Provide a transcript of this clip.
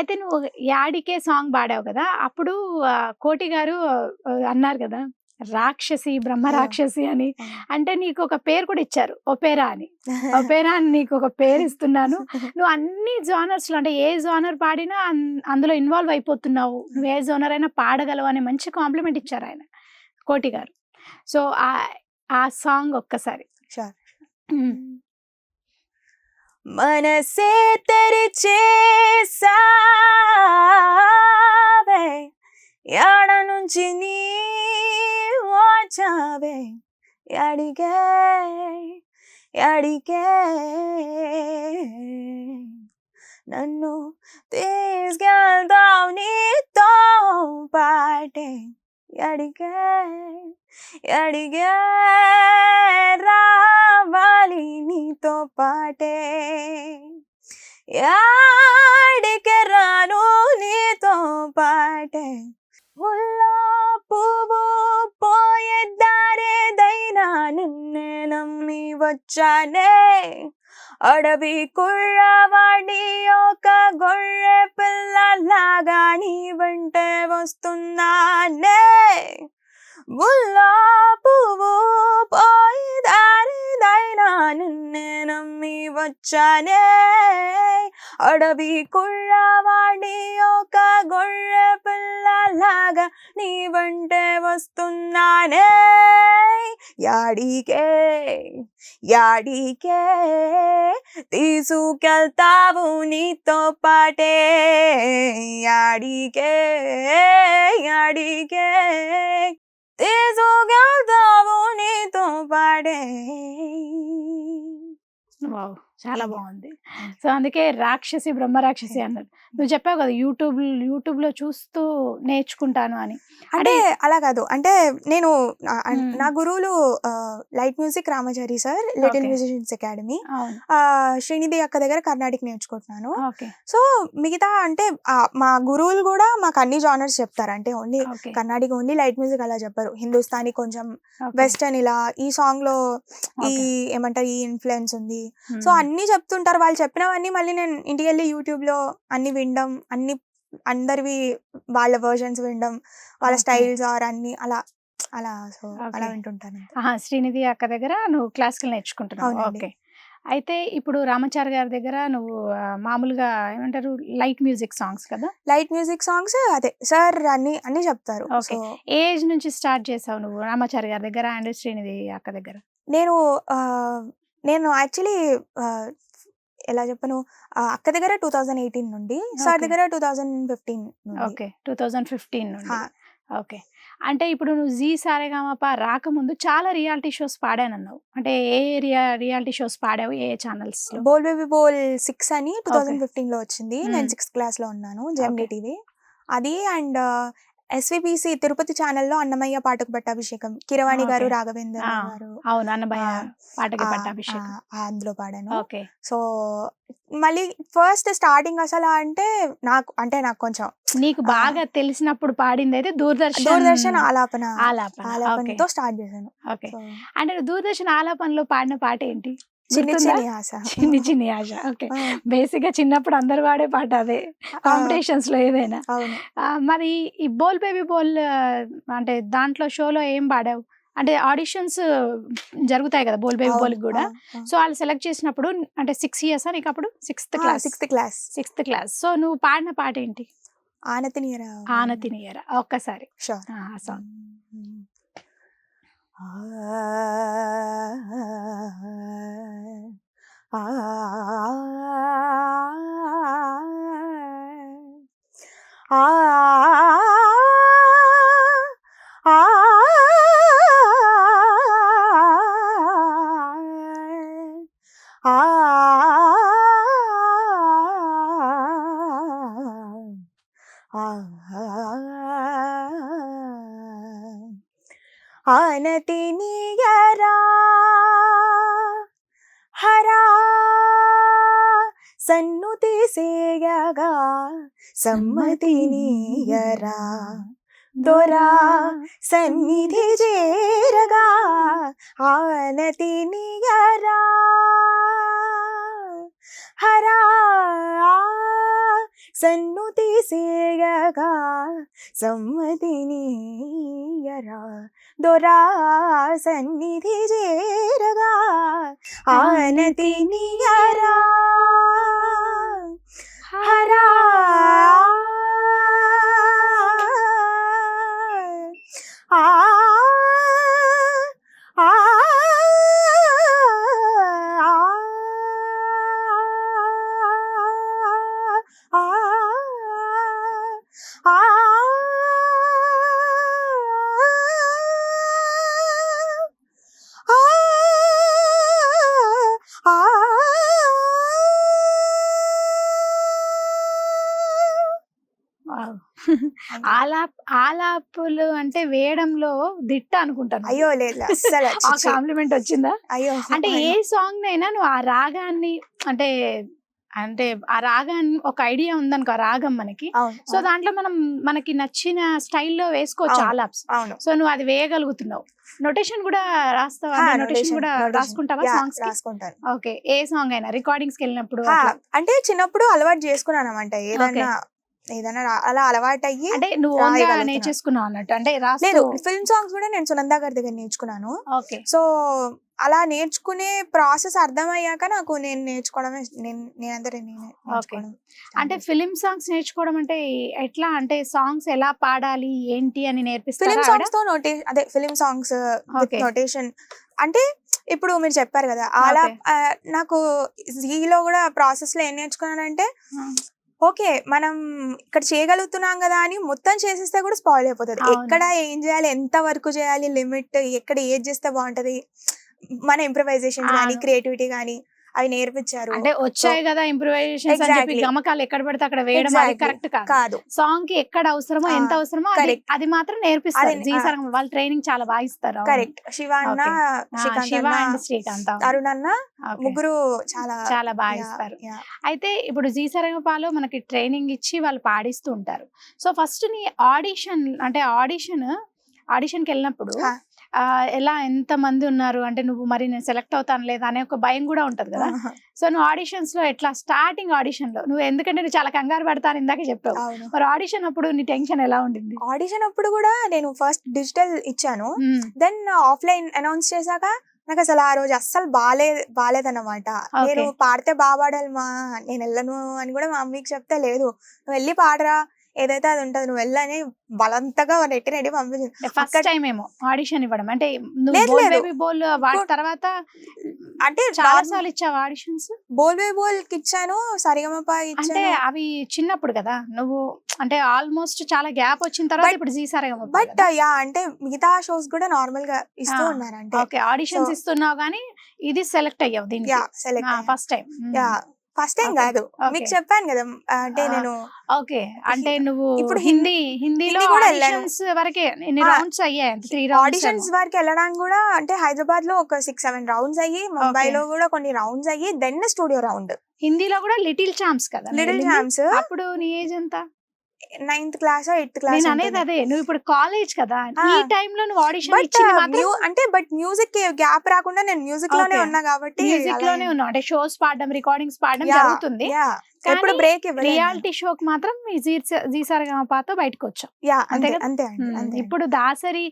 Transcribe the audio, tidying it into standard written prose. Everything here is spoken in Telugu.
అయితే నువ్వు 'యాడికే' సాంగ్ పాడావు కదా! అప్పుడు కోటి గారు అన్నారు కదా! రాక్షసి, బ్రహ్మ అయ్యో! రాక్షసి అని. హ్మ్. అంటే నీకొక పేరు కూడా ఇచ్చారు. ఒపేరా అని. ఒపేరా అని నీకొక పేరిస్తున్నాను. నువ్వు అన్ని జోనర్స్‌లో అంటే ఏ జోనర్ పాడినా అందులో ఇన్వాల్వ్ అయిపోతున్నావు. నువ్వు ఏ జోనర్ అయినా పాడగలవు అని మంచి కాంప్లిమెంట్ ఇచ్చారాయన కోటి గారు. సో, ఆ సాంగ్ ఒక్కసారి. షూర్. హ్మ్. మనసే తెరిచేసావే యాడ నుంచి నీ వచ్చావే యాడికే యాడికే నన్ను తీసుకెళ్తావు నీతో పాటే యాడికే యాడికే రావాలి నీతో పాటే యాడికే రాను నీతో పాటే ముల్లో పువ్వు పోయే దారేదైనా నిన్నే నమ్మి వచ్చానే అడవి కుళ్ళవాడి ఒక గొర్రె పిల్లలాగా నీ వెంటే వస్తున్నానే ముల్లో పువ్వు పోయే దారేదైనా నిన్నే నమ్మి వచ్చానే అడవి కుళ్ళవాడి ఒక గొర్రె పిల్లలాగా నీ వెంటే వస్తున్నానే యాడికే యాడికే తీసుకెళ్తావు నీతో పాటే యాడికే యాడికే తీసుకెళ్తావు నీతో పాటే. వావ్! చాలా బాగుంది. సో, అందుకే రాక్షసి, బ్రహ్మ రాక్షసి అన్నారు. నువ్వు చెప్పావు కదా యూట్యూబ్‌లో చూస్తూ నేర్చుకుంటాను అని. అంటే అలా కాదు. అంటే నేను హ్మ్. నా గురువులు light music Ramachari sir, little okay. Musicians academy. అవును. శ్రీనిధి అక్క దగ్గర కర్ణాటిక్ నేర్చుకుంటున్నాను. ఓకే. సో, మిగతా అంటే మా గురువులు కూడా మాకు అన్ని జానర్స్ చెప్తారు. అంటే only okay. Carnatic, only light music అలా చెప్పరు. హిందుస్థానీ కొంచెం, ఓకే. వెస్టర్న్ ఇలా ఈ సాంగ్‌లో ఈ ఓకే. ఏమంటారు ఈ ఇన్‌ఫ్లూయెన్స్ ఉంది. సో, హ్మ్. అన్నీ చెప్తుంటారు. వాళ్ళు చెప్పినవన్నీ మళ్ళీ నేను ఇంటికెళ్ళి యూట్యూబ్‌లో అన్నీ వినడం, అన్నీ అందరివి వాళ్ళ వెర్షన్స్ వినడం, వాళ్ళ ఓకే. స్టైల్స్ ఆర్ అన్నీ అలా అలా సో, అలా ఓకే. వింటుంటాను అంతే. ఆహా! శ్రీనిధి అక్క దగ్గర నువ్వు క్లాసికల్ నేర్చుకుంటున్నావు. అవునండి. ఓకే. అయితే ఇప్పుడు రామాచారి గారి దగ్గర నువ్వు మామూలుగా ఏమంటారు లైట్ మ్యూజిక్ సాంగ్స్ కదా! లైట్ మ్యూజిక్ సాంగ్స్ అదే సార్ అన్నీ చెప్తారు. ఓకే. సో, ఏ ఏజ్ నుంచి స్టార్ట్ చేసావు నువ్వు రామాచారి గారి దగ్గర అండ్ శ్రీనిధి అక్క దగ్గర? నేను నేను యాక్చువల్లీ ఎలా చెప్పను, అక్క దగ్గర 2018 నుండి, సార్ ఓకే. దగ్గర 2015 నుండి. ఓకే. 2015 నుండి. హా! ఓకే. అంటే ఇప్పుడు నువ్వు 'జీ సారేగామప' రాకముందు చాలా రియాలిటీ షోస్ పాడానన్నావు. అంటే ఏ రియాలిటీ షోస్ పాడావు? ఏ ఛానల్స్‌లో? 'బోల్ బేబీ బోల్ 6' అని ఓకే. 2015లో వచ్చింది. నేను హ్మ్. 6th క్లాస్‌లో ఉన్నాను. Gemini okay. టీవీ. అది అండ్ ఎస్‌విబిసి తిరుపతి ఛానల్‌లో 'అన్నమయ్య పాటకు పట్టాభిషేకం' కీరవాణి గారు, ఓకే. రాఘవేంద్ర ఆ! గారు అవును. అన్నమయ్య పాటకి ఆ! పట్టాభిషేకం. అందులో పాడాను. ఓకే. సో, మళ్ళీ ఫస్ట్ స్టార్టింగ్ అసలా అంటే నాకు కొంచెం నీకు బాగా తెలిసినప్పుడు పాడిందైతే దూరదర్శన్ ఆలాపన ఆలాపన. ఓకే. ఆలాపనతో స్టార్ట్ చేశాను. ఓకే. సో, అంటే నువ్వు దూరదర్శన్ ఆలాపనలో పాడిన పాట ఏంటి? చిన్ని గుర్తుందా? చిన్ని ఆశ. చిన్ని చిన్ని ఆశ. ఓకే. ఆ! బేసిక్‌గా చిన్నప్పుడు అందరూ పాడే పాట అదే. ఆ! కాంపిటీషన్స్‌లో ఏదైనా. అవును. మరి ఈ 'బోల్ బేబీ బోల్' అంటే దాంట్లో షోలో ఏం పాడావు? అంటే ఆడిషన్స్ జరుగుతాయి కదా! 'బోల్ బేబీ అవును. బోల్‌కి' గూడా. అవును. సో, వాళ్ళు సెలెక్ట్ చేసినప్పుడు అంటే 6 ఇయర్సా నీకప్పుడు? 6థ్ క్లాస్. 6th class. 6థ్ క్లాస్. సో, నువ్వు పాడిన పాట ఏంటి? ఆనతినియరా. 'ఆనతినియర' ఒక్కసారి. షూర్. ఆ సాంగ్. ఆనతినియరా హరా సన్నుతి సేయగా సమ్మతినియరా దొరా సన్నిధి చేరగా ఆనతినియరా హరా సన్ను తీసేయగా సమ్మతినియరా దొరా సన్నిధి చేరగా ఆనతినియరా హరా ఆ ఆ వావ్! ఆలాపులు అంటే వేయడంలో దిట్ట అనుకుంటాను. అయ్యో లేదు అస్సలు ఆ కాంప్లిమెంట్ వచ్చిందా? అయ్యో అంటే ఏ సాంగ్ నైనా నువ్వు ఆ రాగాన్ని అంటే అంటే ఆ రాగాన్ని ఒక ఐడియా ఉందనుకో, ఆ రాగం మనకి. సో దాంట్లో మనకి నచ్చిన స్టైల్లో వేసుకోవచ్చు ఆలాప్స్. అవును సో నువ్వు అది వేయగలుగుతున్నావు. నొటేషన్ కూడా రాస్తావా? నొటేషన్ కూడా రాసుకుంటావా సాంగ్స్? రాసుకుంటాను. ఓకే. ఏ సాంగ్ అయినా రికార్డింగ్స్ కి వెళ్ళినప్పుడు అంటే చిన్నప్పుడు అలవాటు చేసుకున్నాను అన్నమాట. ఏదైనా అలా అలవాటు అయ్యి అంటే నువ్వు నేర్చేసుకున్నావు అన్నట్టు. అంటే లేదు, ఫిల్మ్ సాంగ్స్ కూడా నేను సునందా గారి దగ్గర నేర్చుకున్నాను. ఓకే. సో అలా నేర్చుకునే ప్రాసెస్ అర్థమయ్యాక నాకు నేను నేర్చుకోవడమే నేర్చుకోవడం. అంటే ఫిలిం సాంగ్స్ నేర్చుకోవడం అంటే ఎట్లా? అంటే సాంగ్స్ ఎలా పాడాలి ఏంటి అని నేర్పిస్తారా? ఫిలిం సాంగ్స్ తో అదే ఫిలిం సాంగ్స్ నోటేషన్ అంటే ఇప్పుడు మీరు చెప్పారు కదా అలా నాకు జీలో కూడా ప్రాసెస్ లో ఏం నేర్చుకున్నానంటే ఓకే మనం ఇక్కడ చేయగలుగుతున్నాం కదా అని మొత్తం చేసేస్తే కూడా స్పాయిల్ అయిపోతుంది. ఎక్కడ ఏం చేయాలి, ఎంత వరకు చేయాలి, లిమిట్ ఎక్కడ ఏది చేస్తే బాగుంటది, మన ఇంప్రవైజేషన్ కానీ క్రియేటివిటీ కానీ అవి నేర్పించారు. అంటే వచ్చాయి కదా ఇంప్రూవైజేషన్స్ అని చెప్పి గమకాలు ఎక్కడ పడితే అక్కడ వేయడం అది కరెక్ట్ కాదు. సాంగ్ కి ఎక్కడ అవసరమో ఎంత అవసరమో అది మాత్రం నేర్పిస్తారు. జీసరంగం వాళ్ళు ట్రైనింగ్ చాలా బాగా ఇస్తారు. కరెక్ట్. శివ అండ్ శ్రీకాంత్, అరుణ్ అన్న ముగ్గురు చాలా బాగా ఇస్తారు. అయితే ఇప్పుడు జీసరంగపాలో మనకి ట్రైనింగ్ ఇచ్చి వాళ్ళు పాడిస్తూ ఉంటారు. సో ఫస్ట్ నీ ఆడిషన్కి వెళ్ళినప్పుడు ఎలా ఎంత మంది ఉన్నారు అంటే నువ్వు మరి నేను సెలెక్ట్ అవుతాను లేదా అనే ఒక భయం కూడా ఉంటది కదా. సో నువ్వు ఆడిషన్స్ లో ఎట్లా స్టార్టింగ్ ఆడిషన్ లో నువ్వు ఎందుకంటే నువ్వు చాలా కంగారు పడతాను ఇందాక చెప్పావు, మరి ఆడిషన్ అప్పుడు నీ టెన్షన్ ఎలా ఉండింది? ఆడిషన్ అప్పుడు కూడా నేను ఫస్ట్ డిజిటల్ ఇచ్చాను, దెన్ ఆఫ్లైన్ అనౌన్స్ చేశాక నాకు అసలు ఆ రోజు అస్సలు బాలేదన్నమాట. నేను పాడితే బాగా పాడాలి మా, నేను వెళ్ళను అని కూడా మా మమ్మీకి చెప్తే లేదు నువ్వు వెళ్ళి పాడరా ఏదైతే అది ఉంటది నువ్వు వెళ్ళని బలంతగా నెట్టి రెడీ పంపించింది. ఫస్ట్ టైం ఏమో ఆడిషన్ ఇవ్వడం అంటే బోల్ వాటి తర్వాత అంటే చాలా సార్లు ఇచ్చావు ఆడిషన్స్? బోల్ బేబీ బోల్ కి ఇచ్చాను, సరిగమప అంటే అవి చిన్నప్పుడు కదా నువ్వు, అంటే ఆల్మోస్ట్ చాలా గ్యాప్ వచ్చిన తర్వాత ఇప్పుడు జీ సరిగమ. బట్ అంటే మిగతా షోస్ కూడా నార్మల్ గా ఇస్తూ ఉన్నారు. అంటే ఓకే ఆడిషన్స్ ఇస్తున్నావు కానీ ఇది సెలెక్ట్ అయ్యావు దీనికి ఫస్ట్ టైం? ఫస్ట్ టైం కాదు, మీకు చెప్పాను కదా. అంటే నేను ఓకే అంటే నువ్వు ఇప్పుడు హిందీలో ఆడిషన్స్ వరకే ఎన్ని రౌండ్స్ అయ్యాయి? 3 రౌండ్స్. ఆడిషన్స్ వరకు వెళ్ళడానికి కూడా అంటే హైదరాబాద్ లో ఒక 6-7 రౌండ్స్ అయ్యి, ముంబైలో కూడా కొన్ని రౌండ్స్ అయ్యి, దెన్ స్టూడియో రౌండ్. హిందీలో కూడా లిటిల్ ఛాంప్స్ కదా? Little champs. అప్పుడు నీ ఏజ్ ఎంత? 9th class 8th class. నేను అనేది అదే, నువ్వు ఇప్పుడు కాలేజ్ కదా ఈ టైం లో నువ్వు ఆడిషన్ ఇచ్చింది మాత్రం అంటే బట్ మ్యూజిక్ గ్యాప్ రాకుండా నేను మ్యూజిక్ లోనే ఉన్నా కాబట్టి మ్యూజిక్ లోనే ఉన్నా. అంటే షోస్ పాడడం రికార్డింగ్స్ పాడడం జరుగుతుంది, ఎప్పుడు బ్రేక్ రియాలిటీ షోకి మాత్రం జీ సరిగమపతో బయటకు వచ్చాం. అంతే. ఇప్పుడు దాసరి